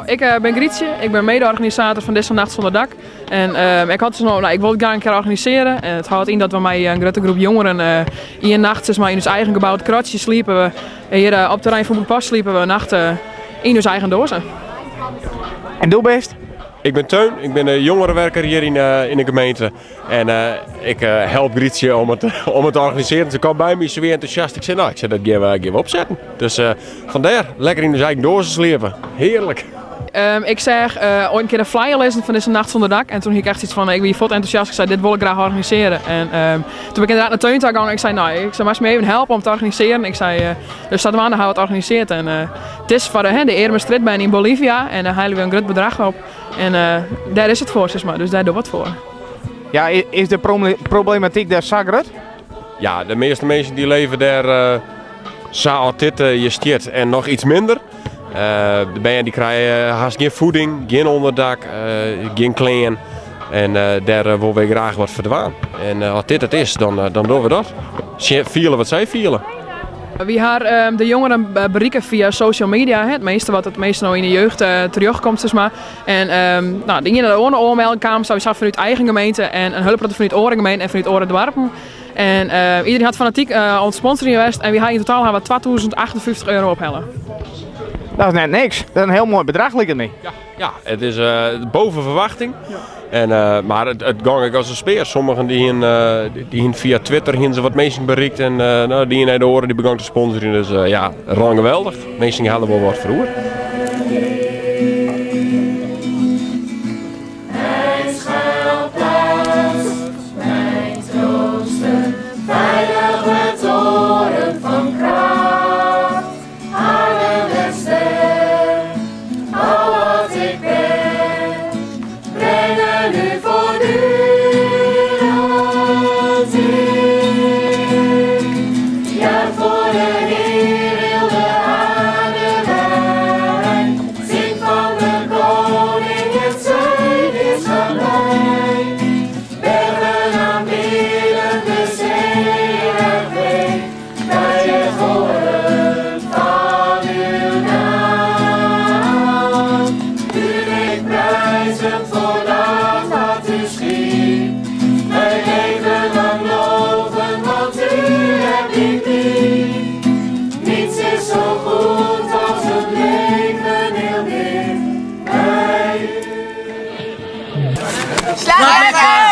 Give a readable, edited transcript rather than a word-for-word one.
Ik ben Grietje, ik ben mede-organisator van Deze Nacht Zonder Dak. En ik had dus nog, ik wilde het graag een keer organiseren. En het houdt in dat we met een grote groep jongeren in een nacht in ons eigen gebouw het Krotje sliepen. We hier op het terrein van Boekpas sliepen we een nacht in ons eigen dozen. En doe best? Ik ben Teun, ik ben een jongerenwerker hier in de gemeente. En ik help Grietje om het te organiseren. Ze kwam bij me, ze weer enthousiast. Ik zei, dat gaan we opzetten. Dus vandaar, lekker in de eigen dozen sliepen. Heerlijk. Ik zeg ooit een keer een flyer lezen van Deze Nacht Zonder Dak. En toen ging ik echt iets van, ik ben vol enthousiast. Ik zei, dit wil ik graag organiseren. En toen ben ik inderdaad naar Teun gegaan. Ik zei, maar me even helpen om te organiseren. Ik zei, dus staat we aan, dan gaan we het organiseren. En het is voor de Eerme Strijdbaan in Bolivia. En daar halen we een groot bedrag op. En daar is het voor, zeg maar. Dus daar doen we het voor. Ja, is de problematiek daar zagrut? Ja, de meeste mensen die leven daar zo dit je stiert en nog iets minder. De bijen die krijgen haast geen voeding, geen onderdak, geen kleren. En daar willen we graag wat verdwaan. En als dit het is, dan doen we dat. Vielen wat zij vielen. We hebben de jongeren bereiken via social media, het meeste wat het meeste nou in de jeugd terugkomt, zeg maar. En de ene de andere oormelding kwam sowieso vanuit eigen gemeente en een hulp vanuit Oren gemeente en vanuit Oren Dwarpen. En iedereen had fanatiek ons sponsoring geweest en we hebben in totaal €2058 ophellen. Dat is net niks. Dat is een heel mooi bedrag, lijkt het me. Ja, het is boven verwachting. Ja. En, maar het ging als een speer. Sommigen die via Twitter ze wat mensen bereikt en die naar de oren die begon te sponsoren. Dus rang geweldig. Mensen hadden wel wat vroeger. Slaap!